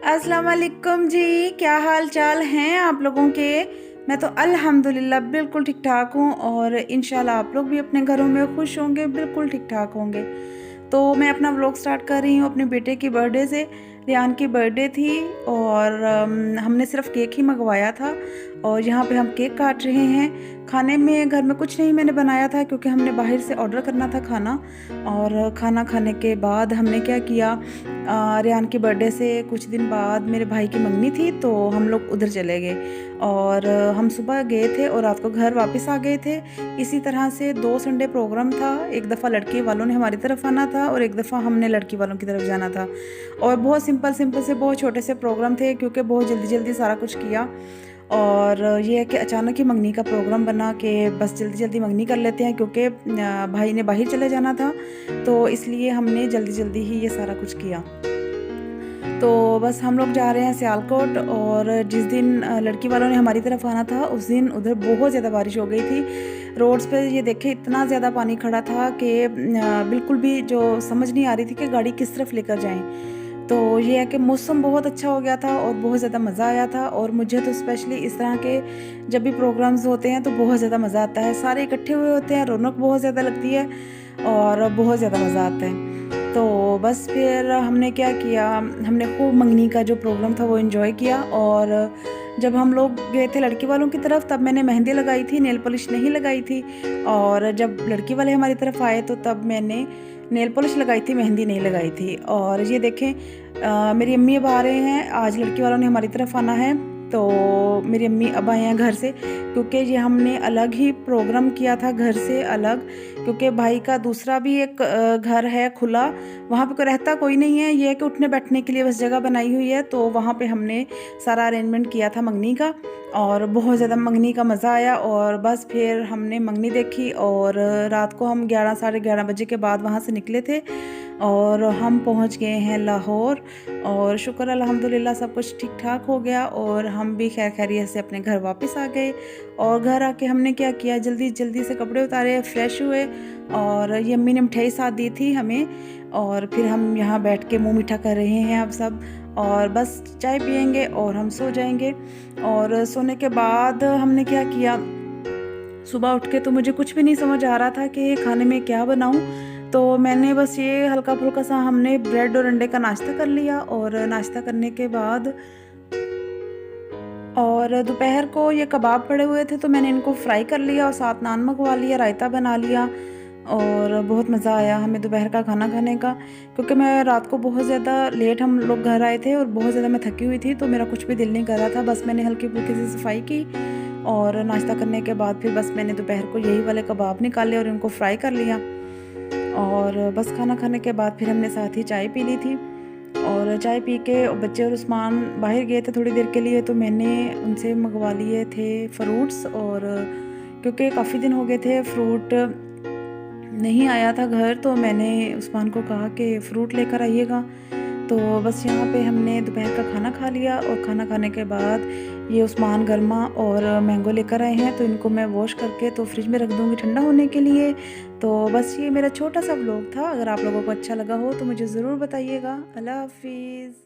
अस्सलाम वालेकुम जी। क्या हाल चाल हैं आप लोगों के। मैं तो अल्हम्दुलिल्लाह बिल्कुल ठीक ठाक हूँ और इंशाल्लाह आप लोग भी अपने घरों में खुश होंगे, बिल्कुल ठीक ठाक होंगे। तो मैं अपना व्लॉग स्टार्ट कर रही हूँ अपने बेटे की बर्थडे से। रियान की बर्थडे थी और हमने सिर्फ केक ही मंगवाया था और यहाँ पे हम केक काट रहे हैं। खाने में घर में कुछ नहीं मैंने बनाया था क्योंकि हमने बाहर से ऑर्डर करना था खाना। और खाना खाने के बाद हमने क्या किया, रियान की बर्थडे से कुछ दिन बाद मेरे भाई की मंगनी थी तो हम लोग उधर चले गए और हम सुबह गए थे और रात को घर वापस आ गए थे। इसी तरह से 2 संडे प्रोग्राम था। एक दफ़ा लड़की वालों ने हमारी तरफ आना था और एक दफ़ा हमने लड़की वालों की तरफ जाना था। और बहुत सिंपल सिंपल से बहुत छोटे से प्रोग्राम थे क्योंकि बहुत जल्दी जल्दी सारा कुछ किया। और ये है कि अचानक ही मंगनी का प्रोग्राम बना कि बस जल्दी जल्दी मंगनी कर लेते हैं क्योंकि भाई ने बाहर चले जाना था, तो इसलिए हमने जल्दी जल्दी ही ये सारा कुछ किया। तो बस हम लोग जा रहे हैं सियालकोट और जिस दिन लड़की वालों ने हमारी तरफ आना था उस दिन उधर बहुत ज़्यादा बारिश हो गई थी। रोड्स पे ये देखे इतना ज़्यादा पानी खड़ा था कि बिल्कुल भी जो समझ नहीं आ रही थी कि गाड़ी किस तरफ लेकर जाएं। तो ये है कि मौसम बहुत अच्छा हो गया था और बहुत ज़्यादा मज़ा आया था। और मुझे तो स्पेशली इस तरह के जब भी प्रोग्राम्स होते हैं तो बहुत ज़्यादा मज़ा आता है। सारे इकट्ठे हुए होते हैं, रौनक बहुत ज़्यादा लगती है और बहुत ज़्यादा मज़ा आता है। तो बस फिर हमने क्या किया, हमने खूब मंगनी का जो प्रोग्राम था वो एंजॉय किया। और जब हम लोग गए थे लड़की वालों की तरफ तब मैंने मेहंदी लगाई थी, नेल पॉलिश नहीं लगाई थी। और जब लड़की वाले हमारी तरफ आए तो तब मैंने नेल पॉलिश लगाई थी, मेहंदी नहीं लगाई थी। और ये देखें मेरी अम्मी अब आ रहे हैं, आज लड़की वालों ने हमारी तरफ आना है तो मेरी अम्मी अब आए हैं घर से क्योंकि ये हमने अलग ही प्रोग्राम किया था घर से अलग। क्योंकि भाई का दूसरा भी एक घर है खुला, वहाँ पे कोई रहता कोई नहीं है, ये है कि उठने बैठने के लिए बस जगह बनाई हुई है। तो वहाँ पे हमने सारा अरेंजमेंट किया था मंगनी का और बहुत ज़्यादा मंगनी का मज़ा आया। और बस फिर हमने मंगनी देखी और रात को हम 11 साढ़े 11 बजे के बाद वहाँ से निकले थे और हम पहुँच गए हैं लाहौर। और शुक्र अल्हम्दुलिल्लाह सब कुछ ठीक ठाक हो गया और हम भी खैर खैरियत से अपने घर वापस आ गए। और घर आके हमने क्या किया, जल्दी जल्दी से कपड़े उतारे, फ्रेश हुए और ये अम्मी ने मिठाई साथ दी थी हमें। और फिर हम यहाँ बैठ के मुँह मीठा कर रहे हैं अब सब और बस चाय पियेंगे और हम सो जाएंगे। और सोने के बाद हमने क्या किया, सुबह उठ के तो मुझे कुछ भी नहीं समझ आ रहा था कि खाने में क्या बनाऊं। तो मैंने बस ये हल्का फुल्का सा हमने ब्रेड और अंडे का नाश्ता कर लिया। और नाश्ता करने के बाद और दोपहर को ये कबाब पड़े हुए थे तो मैंने इनको फ्राई कर लिया और साथ नान मंगवा लिया, रायता बना लिया। और बहुत मज़ा आया हमें दोपहर का खाना खाने का क्योंकि मैं रात को बहुत ज़्यादा लेट हम लोग घर आए थे और बहुत ज़्यादा मैं थकी हुई थी तो मेरा कुछ भी दिल नहीं कर रहा था। बस मैंने हल्की फुल्की सी सफाई की और नाश्ता करने के बाद फिर बस मैंने दोपहर को यही वाले कबाब निकाले और इनको फ्राई कर लिया। और बस खाना खाने के बाद फिर हमने साथ ही चाय पी ली थी। और चाय पी के बच्चे और उस्मान बाहर गए थे थोड़ी देर के लिए तो मैंने उनसे मंगवा लिए थे फ्रूट्स। और क्योंकि काफ़ी दिन हो गए थे फ्रूट नहीं आया था घर तो मैंने उस्मान को कहा कि फ़्रूट लेकर आइएगा। तो बस यहाँ पे हमने दोपहर का खाना खा लिया और खाना खाने के बाद ये उस्मान गर्मा और मैंगो लेकर आए हैं तो इनको मैं वॉश करके तो फ्रिज में रख दूँगी ठंडा होने के लिए। तो बस ये मेरा छोटा सा व्लॉग था। अगर आप लोगों को अच्छा लगा हो तो मुझे ज़रूर बताइएगा। अल्लाह हाफिज़।